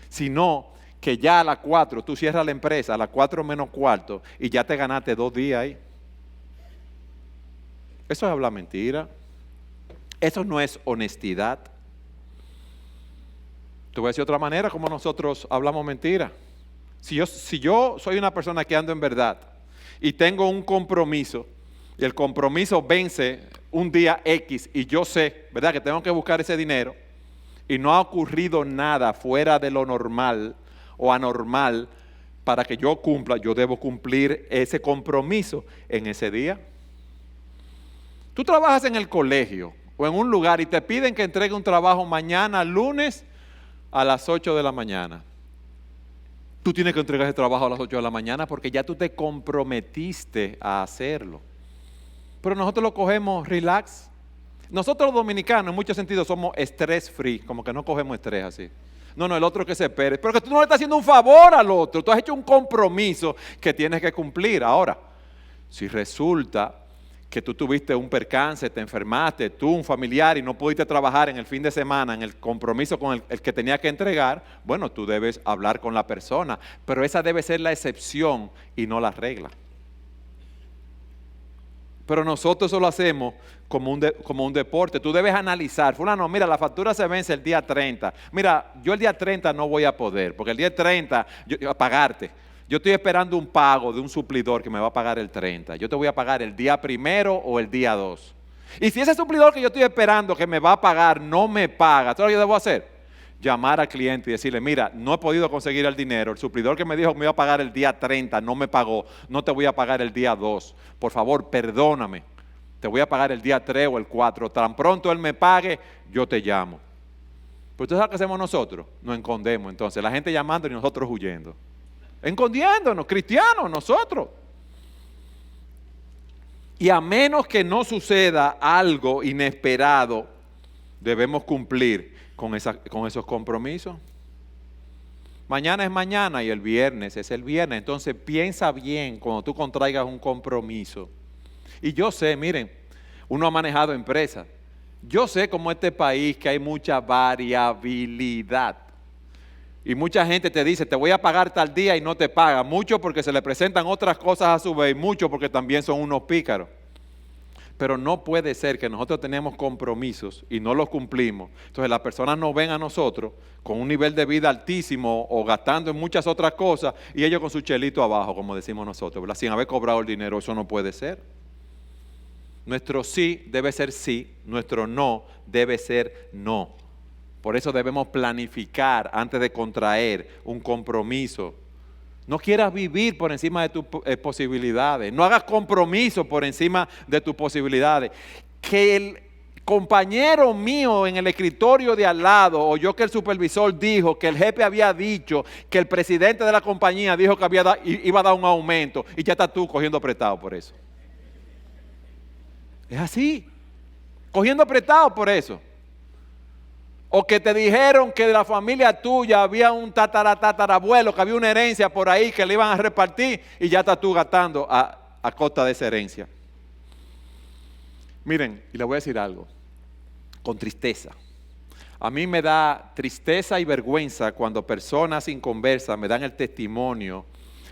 S1: Sino que ya a las 4 tú cierras la empresa, a las 4 menos cuarto, y ya te ganaste 2 días ahí. Eso es hablar mentira. Eso no es honestidad. Te voy a decir otra manera como nosotros hablamos mentira. Si yo soy una persona que ando en verdad y tengo un compromiso, y el compromiso vence un día X y yo sé, ¿verdad?, que tengo que buscar ese dinero y no ha ocurrido nada fuera de lo normal o anormal para que yo cumpla, yo debo cumplir ese compromiso en ese día. Tú trabajas en el colegio o en un lugar y te piden que entregue un trabajo mañana, lunes, a las 8 de la mañana. Tú tienes que entregar ese trabajo a las 8 de la mañana porque ya tú te comprometiste a hacerlo. Pero nosotros lo cogemos relax. Nosotros los dominicanos en muchos sentidos somos stress free, como que no cogemos estrés así. No, el otro que se espere. Pero que tú no le estás haciendo un favor al otro. Tú has hecho un compromiso que tienes que cumplir. Ahora, si resulta que tú tuviste un percance, te enfermaste, tú, un familiar, y no pudiste trabajar en el fin de semana, en el compromiso con el que tenía que entregar, bueno, tú debes hablar con la persona. Pero esa debe ser la excepción y no la regla. Pero nosotros eso lo hacemos como un deporte. Tú debes analizar, fulano, mira, la factura se vence el día 30. Mira, yo el día 30 no voy a poder, porque el día 30, a pagarte. Yo estoy esperando un pago de un suplidor que me va a pagar el 30. Yo te voy a pagar el día 1 o el día 2. Y si ese suplidor que yo estoy esperando que me va a pagar no me paga, ¿sabes lo que yo debo hacer? Llamar al cliente y decirle, mira, no he podido conseguir el dinero, el suplidor que me dijo que me iba a pagar el día 30 no me pagó, no te voy a pagar el día 2, por favor, perdóname, te voy a pagar el día 3 o el 4, tan pronto él me pague, yo te llamo. Pero ¿tú sabes qué hacemos nosotros? Nos escondemos entonces, la gente llamando y nosotros huyendo, escondiéndonos, cristianos nosotros. Y a menos que no suceda algo inesperado, debemos cumplir con esos compromisos. Mañana es mañana y el viernes es el viernes. Entonces piensa bien cuando tú contraigas un compromiso. Y yo sé, miren, uno ha manejado empresas. Yo sé como este país que hay mucha variabilidad. Y mucha gente te dice, te voy a pagar tal día y no te paga. Mucho porque se le presentan otras cosas a su vez, mucho porque también son unos pícaros. Pero no puede ser que nosotros tenemos compromisos y no los cumplimos. Entonces las personas nos ven a nosotros con un nivel de vida altísimo o gastando en muchas otras cosas y ellos con su chelito abajo, como decimos nosotros, ¿verdad? Sin haber cobrado el dinero. Eso no puede ser. Nuestro sí debe ser sí, nuestro no debe ser no. Por eso debemos planificar antes de contraer un compromiso. No quieras vivir por encima de tus posibilidades. No hagas compromiso por encima de tus posibilidades. Que el compañero mío en el escritorio de al lado oyó que el supervisor dijo, que el jefe había dicho, que el presidente de la compañía dijo que iba a dar un aumento y ya estás tú cogiendo prestado por eso. Es así. Cogiendo prestado por eso. O que te dijeron que de la familia tuya había un tatarabuelo, que había una herencia por ahí que le iban a repartir y ya estás tú gastando a costa de esa herencia. Miren, y les voy a decir algo, con tristeza. A mí me da tristeza y vergüenza cuando personas inconversas me dan el testimonio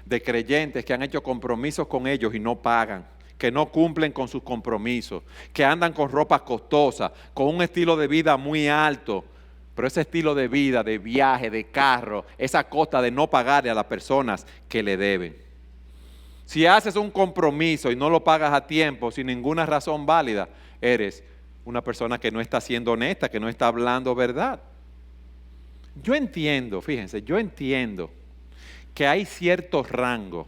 S1: de creyentes que han hecho compromisos con ellos y no pagan, que no cumplen con sus compromisos, que andan con ropas costosas, con un estilo de vida muy alto. Pero ese estilo de vida, de viaje, de carro, es a costa de no pagarle a las personas que le deben. Si haces un compromiso y no lo pagas a tiempo, sin ninguna razón válida, eres una persona que no está siendo honesta, que no está hablando verdad. Yo entiendo, fíjense, yo entiendo que hay ciertos rangos.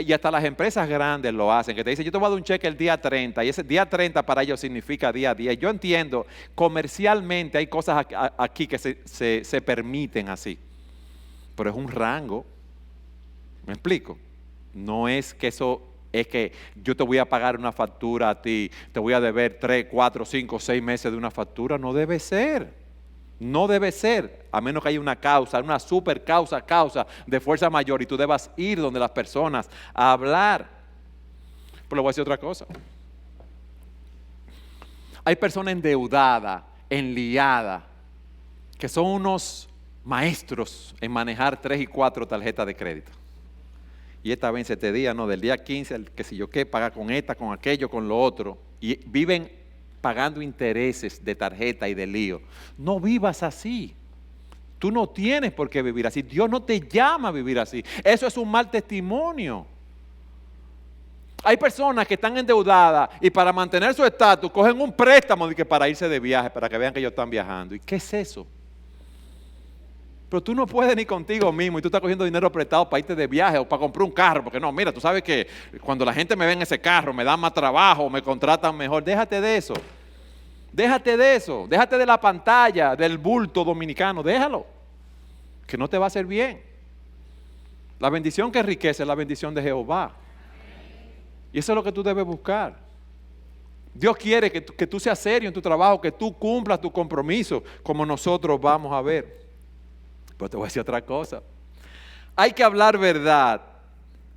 S1: Y hasta las empresas grandes lo hacen, que te dicen, yo te voy a dar un cheque el día 30, y ese día 30 para ellos significa día a día. Yo entiendo, comercialmente hay cosas aquí que se permiten así, pero es un rango. ¿Me explico? No es que eso, es que yo te voy a pagar una factura a ti, te voy a deber 3, 4, 5, 6 meses de una factura, no debe ser. No debe ser, a menos que haya una causa, una super causa de fuerza mayor y tú debas ir donde las personas a hablar. Pero le voy a decir otra cosa. Hay personas endeudadas, enliadas, que son unos maestros en manejar 3 y 4 tarjetas de crédito. Y esta vence este día, no, del día 15, el que si yo qué, paga con esta, con aquello, con lo otro. Y viven pagando intereses de tarjeta y de lío. No vivas así. Tú no tienes por qué vivir así. Dios no te llama a vivir así. Eso es un mal testimonio. Hay personas que están endeudadas y para mantener su estatus cogen un préstamo de que para irse de viaje, para que vean que ellos están viajando. ¿Y qué es eso? Pero tú no puedes ni contigo mismo y tú estás cogiendo dinero prestado para irte de viaje o para comprar un carro, porque no, mira, tú sabes que cuando la gente me ve en ese carro me dan más trabajo, me contratan mejor. Déjate de eso. Déjate de eso. Déjate de la pantalla, del bulto dominicano. Déjalo. Que no te va a hacer bien. La bendición que enriquece es la bendición de Jehová. Y eso es lo que tú debes buscar. Dios quiere que tú seas serio en tu trabajo, que tú cumplas tu compromiso, como nosotros vamos a ver. Pero te voy a decir otra cosa. Hay que hablar verdad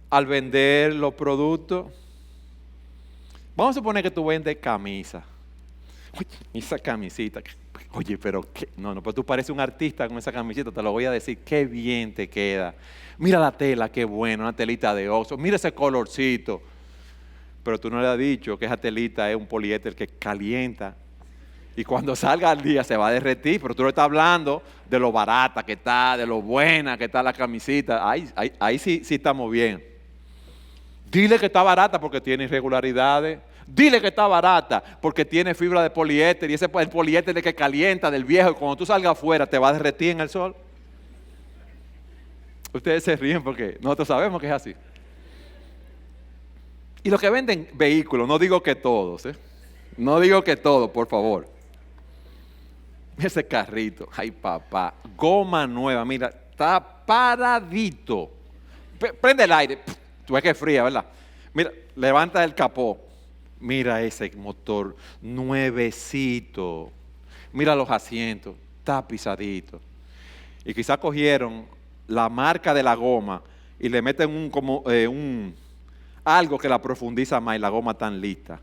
S1: al vender los productos. Vamos a suponer que tú vendes camisa. Oye, esa camisita. Oye, pero ¿qué? No, pues tú pareces un artista con esa camiseta, te lo voy a decir. Qué bien te queda. Mira la tela, qué bueno, una telita de oso. Mira ese colorcito. Pero tú no le has dicho que esa telita es un poliéster que calienta. Y cuando salga al día se va a derretir, pero tú le estás hablando de lo barata que está, de lo buena que está la camisita. Ahí sí estamos bien. Dile que está barata porque tiene irregularidades. Dile que está barata porque tiene fibra de poliéster y ese es el poliéster de que calienta del viejo y cuando tú salgas afuera te va a derretir en el sol. Ustedes se ríen porque nosotros sabemos que es así. Y los que venden vehículos, no digo que todos, no digo que todos, por favor. Ese carrito, ay papá, goma nueva, mira, está paradito. Prende el aire, tú ves que es fría, ¿verdad? Mira, levanta el capó, mira ese motor nuevecito. Mira los asientos, está pisadito. Y quizás cogieron la marca de la goma y le meten algo que la profundiza más y la goma tan lista.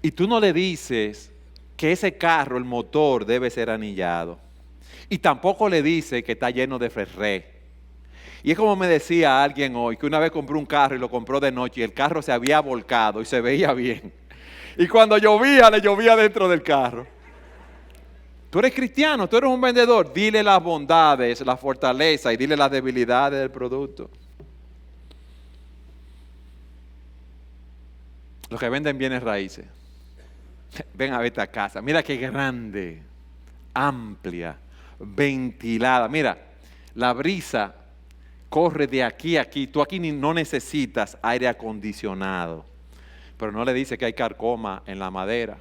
S1: Y tú no le dices que ese carro, el motor, debe ser anillado. Y tampoco le dices que está lleno de ferré. Y es como me decía alguien hoy, que una vez compró un carro y lo compró de noche y el carro se había volcado y se veía bien. Y cuando llovía, le llovía dentro del carro. Tú eres cristiano, tú eres un vendedor. Dile las bondades, la fortaleza y dile las debilidades del producto. Los que venden bienes raíces. Ven a ver esta casa. Mira qué grande, amplia, ventilada. Mira, la brisa corre de aquí a aquí. Tú aquí no necesitas aire acondicionado. Pero no le dice que hay carcoma en la madera.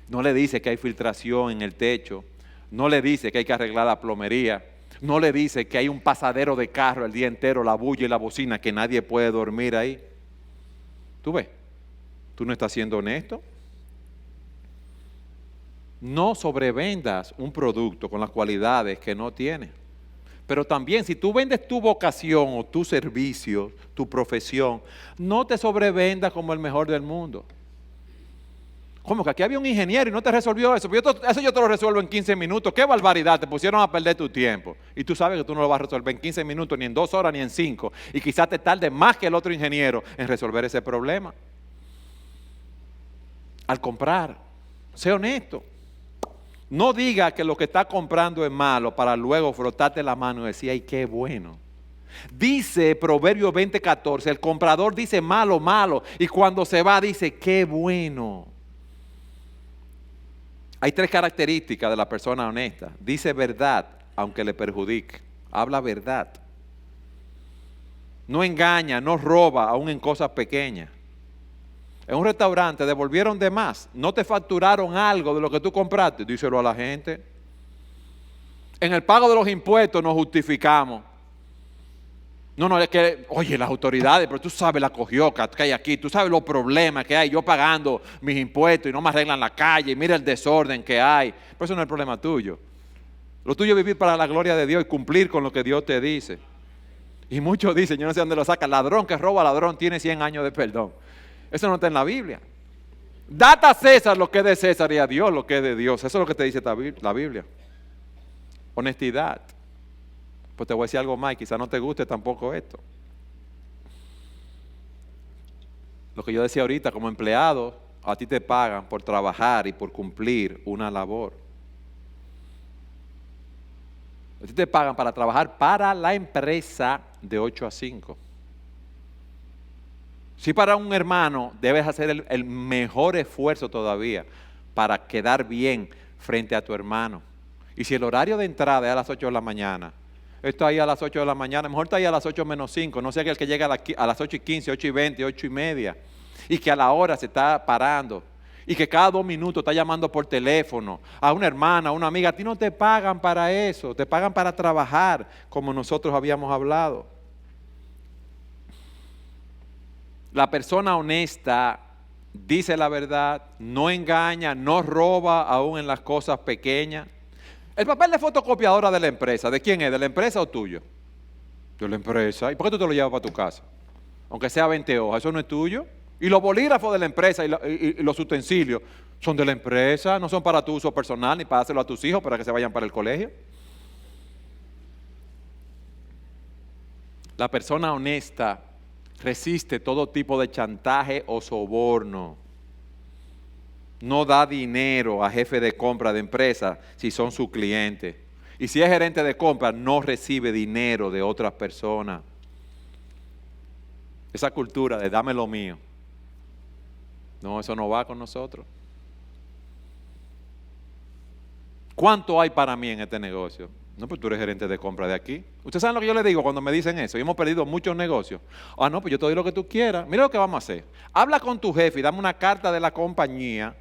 S1: No le dice que hay filtración en el techo. No le dice que hay que arreglar la plomería. No le dice que hay un pasadero de carro el día entero, la bulla y la bocina, que nadie puede dormir ahí. ¿Tú ves? ¿Tú no estás siendo honesto? No sobrevendas un producto con las cualidades que no tiene. Pero también si tú vendes tu vocación o tu servicio, tu profesión, no te sobrevendas como el mejor del mundo. ¿Cómo que aquí había un ingeniero y no te resolvió eso? Eso yo te lo resuelvo en 15 minutos. ¡Qué barbaridad! Te pusieron a perder tu tiempo. Y tú sabes que tú no lo vas a resolver en 15 minutos, ni en 2 horas, ni en 5. Y quizás te tarde más que el otro ingeniero en resolver ese problema. Al comprar, sé honesto. No diga que lo que está comprando es malo para luego frotarte la mano y decir, ay, qué bueno. Dice Proverbios 20:14, el comprador dice malo, malo, y cuando se va dice, qué bueno. Hay 3 características de la persona honesta. Dice verdad, aunque le perjudique. Habla verdad. No engaña, no roba, aun en cosas pequeñas. En un restaurante devolvieron de más, no te facturaron algo de lo que tú compraste, díselo a la gente. En el pago de los impuestos nos justificamos. No, es que, oye, las autoridades, pero tú sabes la cogioca que hay aquí, tú sabes los problemas que hay, yo pagando mis impuestos y no me arreglan la calle, y mira el desorden que hay. Pero eso no es el problema tuyo. Lo tuyo es vivir para la gloria de Dios y cumplir con lo que Dios te dice. Y muchos dicen, yo no sé dónde lo sacan, ladrón que roba ladrón tiene 100 años de perdón. Eso no está en la Biblia. Date a César lo que es de César y a Dios lo que es de Dios. Eso es lo que te dice la Biblia. Honestidad. Pues te voy a decir algo más, quizás no te guste tampoco esto. Lo que yo decía ahorita, como empleado, a ti te pagan por trabajar y por cumplir una labor. A ti te pagan para trabajar para la empresa de 8 a 5. Si para un hermano debes hacer el mejor esfuerzo todavía para quedar bien frente a tu hermano. Y si el horario de entrada es a las 8 de la mañana, está ahí a las 8 de la mañana, mejor está ahí a las 8 menos 5, no sea que el que llega a las 8 y 15, 8 y 20, 8 y media, y que a la hora se está parando, y que cada 2 minutos está llamando por teléfono a una hermana, a una amiga. A ti no te pagan para eso, te pagan para trabajar, como nosotros habíamos hablado. La persona honesta dice la verdad, no engaña, no roba aún en las cosas pequeñas. El papel de fotocopiadora de la empresa, ¿de quién es? ¿De la empresa o tuyo? De la empresa. ¿Y por qué tú te lo llevas para tu casa? Aunque sea 20 hojas, ¿eso no es tuyo? Y los bolígrafos de la empresa y los utensilios son de la empresa, no son para tu uso personal ni para dárselo a tus hijos para que se vayan para el colegio. La persona honesta resiste todo tipo de chantaje o soborno. No da dinero a jefe de compra de empresa si son sus clientes. Y si es gerente de compra, no recibe dinero de otras personas. Esa cultura de dame lo mío. No, eso no va con nosotros. ¿Cuánto hay para mí en este negocio? No, pues tú eres gerente de compra de aquí. ¿Ustedes saben lo que yo les digo cuando me dicen eso? Y hemos perdido muchos negocios. Ah, no, pues yo te doy lo que tú quieras. Mira lo que vamos a hacer. Habla con tu jefe y dame una carta de la compañía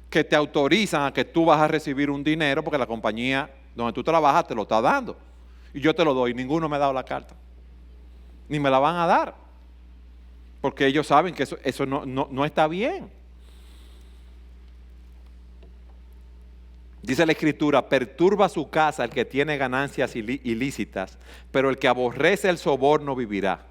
S1: que te autorizan a que tú vas a recibir un dinero porque la compañía donde tú trabajas te lo está dando. Y yo te lo doy. Ninguno me ha dado la carta. Ni me la van a dar. Porque ellos saben que eso no está bien. Dice la Escritura, perturba su casa el que tiene ganancias ilícitas, pero el que aborrece el soborno vivirá.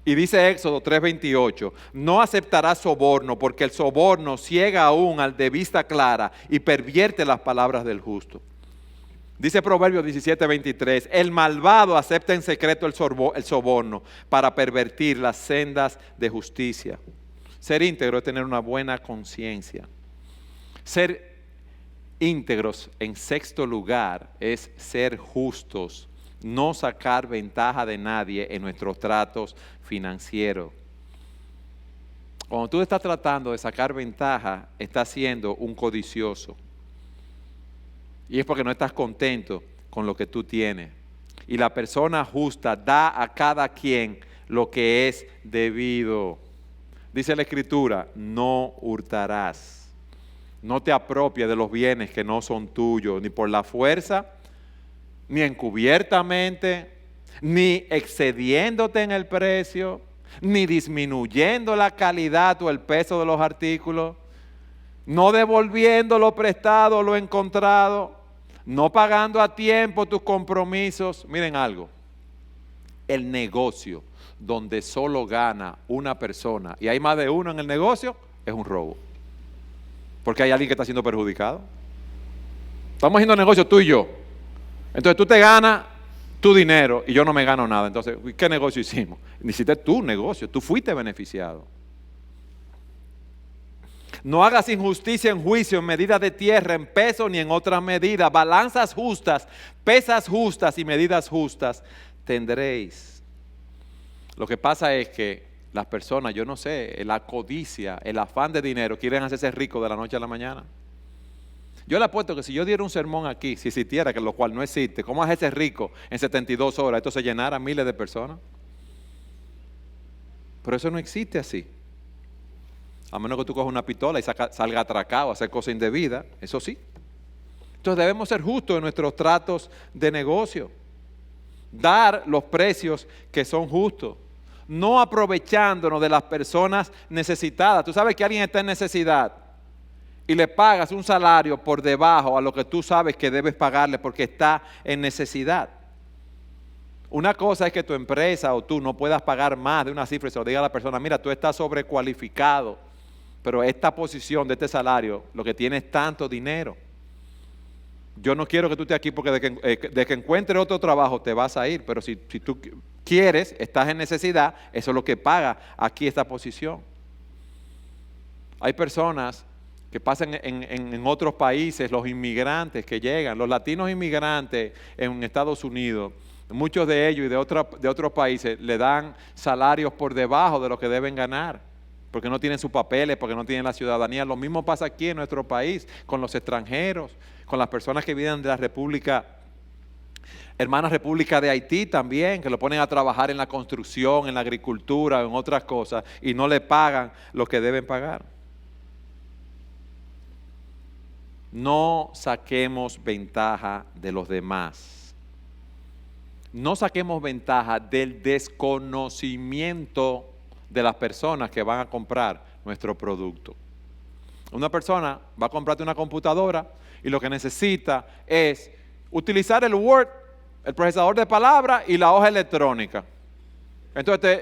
S1: Y dice Éxodo 3:28, no aceptarás soborno porque el soborno ciega aún al de vista clara y pervierte las palabras del justo. Dice Proverbios 17:23, el malvado acepta en secreto el soborno para pervertir las sendas de justicia. Ser íntegro es tener una buena conciencia. Ser íntegros, en sexto lugar, es ser justos, no sacar ventaja de nadie en nuestros tratos financieros. Cuando tú estás tratando de sacar ventaja, estás siendo un codicioso. Y es porque no estás contento con lo que tú tienes. Y la persona justa da a cada quien lo que es debido. Dice la Escritura, no hurtarás. No te apropies de los bienes que no son tuyos, ni por la fuerza, ni encubiertamente, ni excediéndote en el precio, ni disminuyendo la calidad o el peso de los artículos, no devolviendo lo prestado o lo encontrado, no pagando a tiempo tus compromisos. Miren algo, el negocio donde solo gana una persona y hay más de uno en el negocio es un robo. Porque hay alguien que está siendo perjudicado. Estamos haciendo negocio tú y yo. Entonces tú te ganas tu dinero y yo no me gano nada. Entonces, ¿qué negocio hicimos? Hiciste tu negocio, tú fuiste beneficiado. No hagas injusticia en juicio, en medida de tierra, en peso ni en otra medida. Balanzas justas, pesas justas y medidas justas tendréis. Lo que pasa es que las personas, yo no sé, la codicia, el afán de dinero, quieren hacerse ricos de la noche a la mañana. Yo le apuesto que si yo diera un sermón aquí, si existiera, que lo cual no existe, ¿cómo hacerse rico en 72 horas? Esto se llenara a miles de personas. Pero eso no existe así. A menos que tú cojas una pistola y salga atracado a hacer cosas indebidas, eso sí. Entonces debemos ser justos en nuestros tratos de negocio. Dar los precios que son justos. No aprovechándonos de las personas necesitadas. Tú sabes que alguien está en necesidad y le pagas un salario por debajo a lo que tú sabes que debes pagarle porque está en necesidad. Una cosa es que tu empresa o tú no puedas pagar más de una cifra y se lo diga a la persona, mira, tú estás sobrecualificado, pero esta posición de este salario, lo que tiene es tanto dinero. Yo no quiero que tú estés aquí porque de que encuentres otro trabajo te vas a ir, pero si tú quieres, estás en necesidad, eso es lo que paga aquí esta posición. Hay personas que pasan en otros países, los inmigrantes que llegan, los latinos inmigrantes en Estados Unidos, muchos de ellos y de otros países le dan salarios por debajo de lo que deben ganar, porque no tienen sus papeles, porque no tienen la ciudadanía. Lo mismo pasa aquí en nuestro país, con los extranjeros, con las personas que vienen de la hermana República de Haití también, que lo ponen a trabajar en la construcción, en la agricultura, en otras cosas, y no le pagan lo que deben pagar. No saquemos ventaja de los demás. No saquemos ventaja del desconocimiento de las personas que van a comprar nuestro producto. Una persona va a comprarte una computadora y lo que necesita es utilizar el Word, el procesador de palabras y la hoja electrónica. Entonces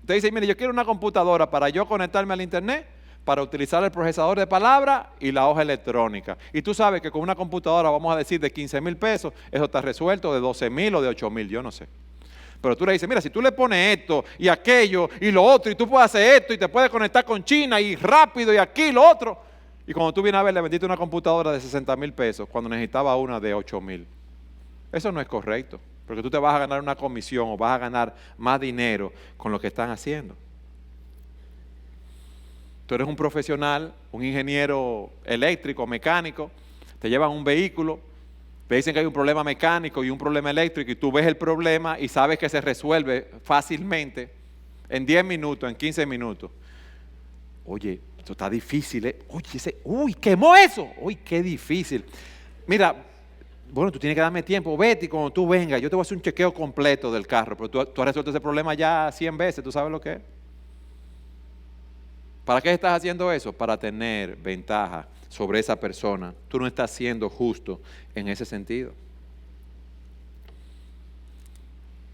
S1: te dice, mire, yo quiero una computadora para yo conectarme al internet, para utilizar el procesador de palabras y la hoja electrónica. Y tú sabes que con una computadora, vamos a decir, de 15 mil pesos, eso está resuelto, de 12 mil o de 8 mil, yo no sé. Pero tú le dices, mira, si tú le pones esto y aquello y lo otro, y tú puedes hacer esto y te puedes conectar con China y rápido y aquí lo otro. Y cuando tú vienes a ver, le vendiste una computadora de 60 mil pesos cuando necesitaba una de 8 mil. Eso no es correcto, porque tú te vas a ganar una comisión o vas a ganar más dinero con lo que están haciendo. Tú eres un profesional, un ingeniero eléctrico, mecánico, te llevan un vehículo, te dicen que hay un problema mecánico y un problema eléctrico y tú ves el problema y sabes que se resuelve fácilmente en 10 minutos, en 15 minutos. Oye, esto está difícil, ¿eh? Uy, quemó eso. Uy, qué difícil. Mira, bueno, tú tienes que darme tiempo, vete y cuando tú vengas, yo te voy a hacer un chequeo completo del carro, pero tú has resuelto ese problema ya 100 veces, ¿tú sabes lo que es? ¿Para qué estás haciendo eso? Para tener ventaja sobre esa persona. Tú no estás siendo justo en ese sentido.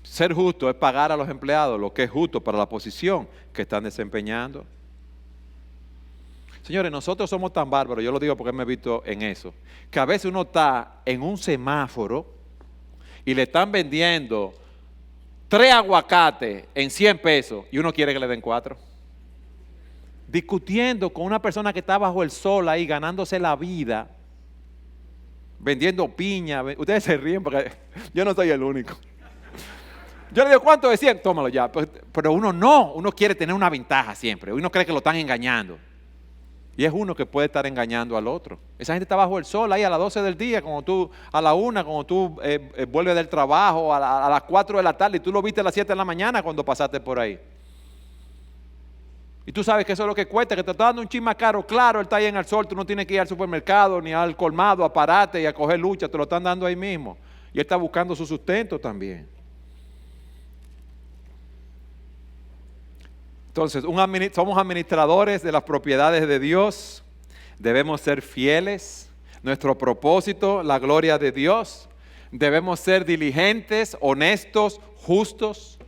S1: Ser justo es pagar a los empleados lo que es justo para la posición que están desempeñando. Señores, nosotros somos tan bárbaros, yo lo digo porque me he visto en eso, que a veces uno está en un semáforo y le están vendiendo 3 aguacates en 100 pesos y uno quiere que le den 4. Discutiendo con una persona que está bajo el sol ahí, ganándose la vida, vendiendo piña. Ustedes se ríen porque yo no soy el único. Yo le digo, ¿cuánto decían? Tómalo ya. Pero uno quiere tener una ventaja siempre. Uno cree que lo están engañando. Y es uno que puede estar engañando al otro. Esa gente está bajo el sol ahí a las 12 del día, a la 1, cuando tú vuelves del trabajo, a las 4 de la tarde, y tú lo viste a las 7 de la mañana cuando pasaste por ahí. Y tú sabes que eso es lo que cuesta, que te está dando un chin más caro. Claro, él está ahí en el sol, tú no tienes que ir al supermercado, ni al colmado, a pararte y a coger lucha, te lo están dando ahí mismo. Y él está buscando su sustento también. Entonces, somos administradores de las propiedades de Dios, debemos ser fieles, nuestro propósito, la gloria de Dios, debemos ser diligentes, honestos, justos,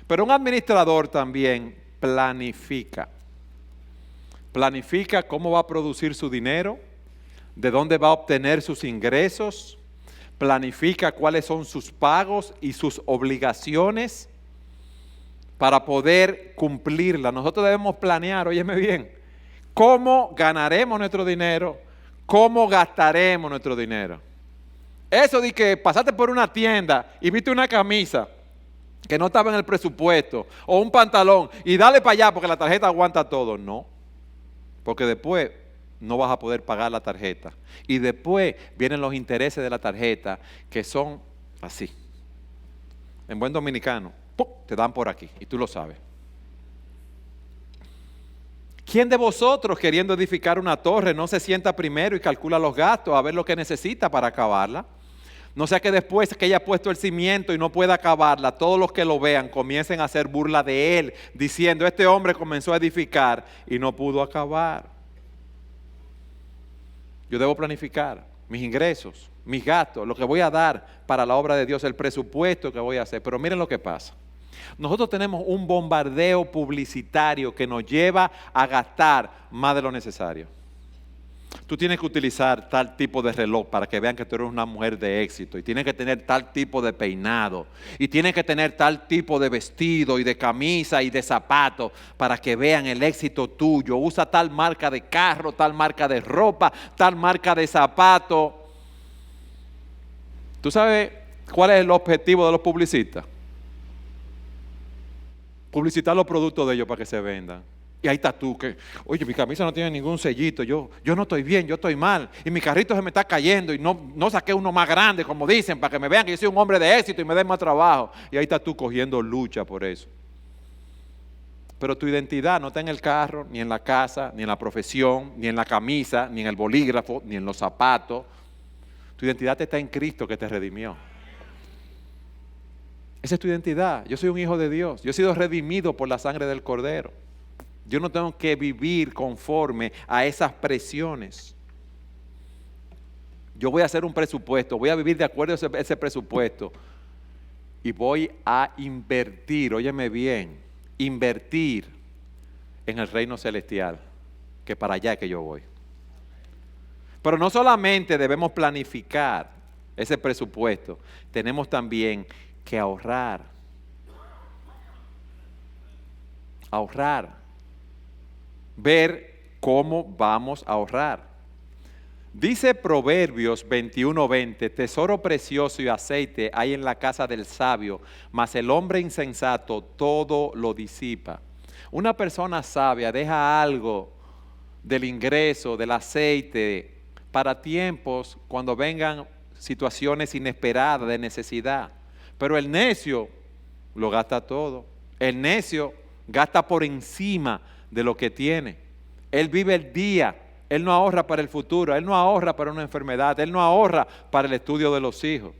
S1: pero un administrador también planifica cómo va a producir su dinero, de dónde va a obtener sus ingresos, planifica cuáles son sus pagos y sus obligaciones para poder cumplirla. Nosotros debemos planear, óyeme bien, cómo ganaremos nuestro dinero, cómo gastaremos nuestro dinero. Eso de que pasaste por una tienda y viste una camisa que no estaba en el presupuesto, o un pantalón, y dale para allá porque la tarjeta aguanta todo. No, porque después no vas a poder pagar la tarjeta. Y después vienen los intereses de la tarjeta, que son así. En buen dominicano, ¡pum!, te dan por aquí, y tú lo sabes. ¿Quién de vosotros, queriendo edificar una torre, no se sienta primero y calcula los gastos a ver lo que necesita para acabarla? No sea que después que haya puesto el cimiento y no pueda acabarla, todos los que lo vean comiencen a hacer burla de él, diciendo, este hombre comenzó a edificar y no pudo acabar. Yo debo planificar mis ingresos, mis gastos, lo que voy a dar para la obra de Dios, el presupuesto que voy a hacer. Pero miren lo que pasa. Nosotros tenemos un bombardeo publicitario que nos lleva a gastar más de lo necesario. Tú tienes que utilizar tal tipo de reloj para que vean que tú eres una mujer de éxito. Y tienes que tener tal tipo de peinado. Y tienes que tener tal tipo de vestido y de camisa y de zapato para que vean el éxito tuyo. Usa tal marca de carro, tal marca de ropa, tal marca de zapato. ¿Tú sabes cuál es el objetivo de los publicistas? Publicitar los productos de ellos para que se vendan. Y ahí está tú, que, oye, mi camisa no tiene ningún sellito, yo no estoy bien, yo estoy mal, y mi carrito se me está cayendo, y no saqué uno más grande, como dicen, para que me vean que yo soy un hombre de éxito y me den más trabajo. Y ahí está tú cogiendo lucha por eso. Pero tu identidad no está en el carro, ni en la casa, ni en la profesión, ni en la camisa, ni en el bolígrafo, ni en los zapatos. Tu identidad está en Cristo que te redimió. Esa es tu identidad. Yo soy un hijo de Dios. Yo he sido redimido por la sangre del Cordero. Yo no tengo que vivir conforme a esas presiones. Yo voy a hacer un presupuesto, voy a vivir de acuerdo a ese presupuesto y voy a invertir, óyeme bien, invertir en el reino celestial, que para allá es que yo voy. Pero no solamente debemos planificar ese presupuesto, tenemos también que ahorrar. Ahorrar. Ver cómo vamos a ahorrar. Dice Proverbios 21:20, tesoro precioso y aceite hay en la casa del sabio, mas el hombre insensato todo lo disipa. Una persona sabia deja algo del ingreso, del aceite, para tiempos cuando vengan situaciones inesperadas de necesidad. Pero el necio lo gasta todo. El necio gasta por encima de lo que tiene. Él vive el día. Él no ahorra para el futuro. Él no ahorra para una enfermedad. Él no ahorra para el estudio de los hijos.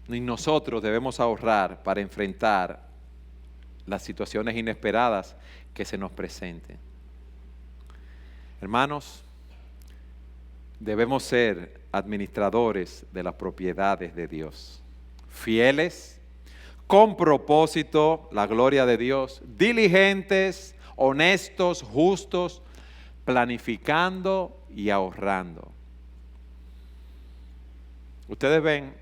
S1: Y nosotros debemos ahorrar para enfrentar las situaciones inesperadas que se nos presenten. Hermanos, debemos ser administradores de las propiedades de Dios. Fieles, con propósito, la gloria de Dios, diligentes, honestos, justos, planificando y ahorrando. Ustedes ven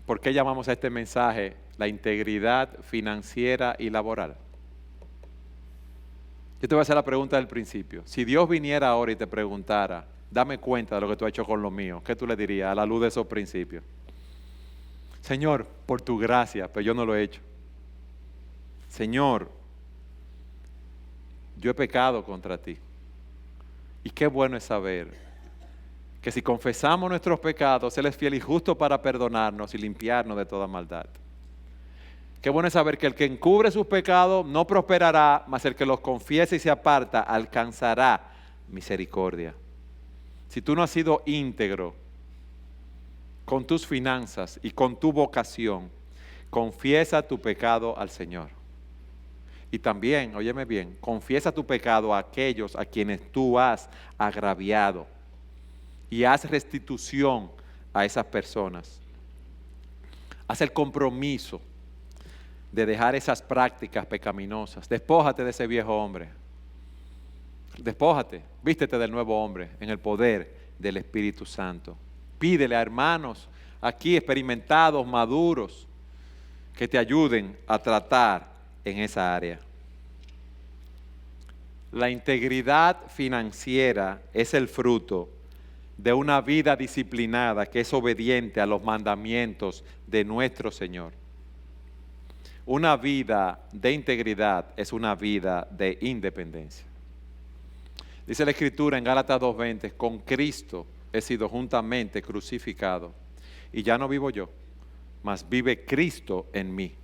S1: por qué llamamos a este mensaje la integridad financiera y laboral. Yo te voy a hacer la pregunta del principio. Si Dios viniera ahora y te preguntara, dame cuenta de lo que tú has hecho con lo mío, ¿qué tú le dirías a la luz de esos principios? Señor, por tu gracia, pero yo no lo he hecho. Señor, yo he pecado contra ti. Y qué bueno es saber que si confesamos nuestros pecados, Él es fiel y justo para perdonarnos y limpiarnos de toda maldad. Qué bueno es saber que el que encubre sus pecados no prosperará, mas el que los confiesa y se aparta alcanzará misericordia. Si tú no has sido íntegro con tus finanzas y con tu vocación, confiesa tu pecado al Señor. Y también, óyeme bien, confiesa tu pecado a aquellos a quienes tú has agraviado y haz restitución a esas personas. Haz el compromiso de dejar esas prácticas pecaminosas. Despójate de ese viejo hombre. Despójate, vístete del nuevo hombre en el poder del Espíritu Santo. Pídele a hermanos aquí experimentados, maduros, que te ayuden a tratar en esa área. La integridad financiera es el fruto de una vida disciplinada que es obediente a los mandamientos de nuestro Señor. Una vida de integridad es una vida de independencia. Dice la Escritura en Gálatas 2:20, con Cristo he sido juntamente crucificado, y ya no vivo yo, mas vive Cristo en mí.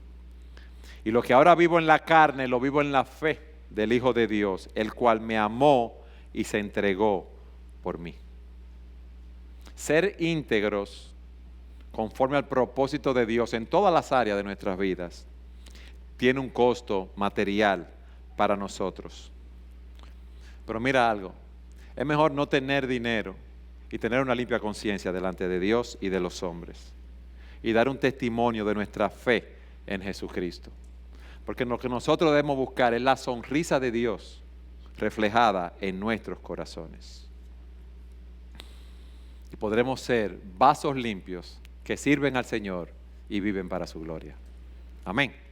S1: Y lo que ahora vivo en la carne, lo vivo en la fe del Hijo de Dios, el cual me amó y se entregó por mí. Ser íntegros conforme al propósito de Dios en todas las áreas de nuestras vidas tiene un costo material para nosotros. Pero mira algo, es mejor no tener dinero y tener una limpia conciencia delante de Dios y de los hombres. y dar un testimonio de nuestra fe en Jesucristo. Porque lo que nosotros debemos buscar es la sonrisa de Dios reflejada en nuestros corazones. Y podremos ser vasos limpios que sirven al Señor y viven para su gloria. Amén.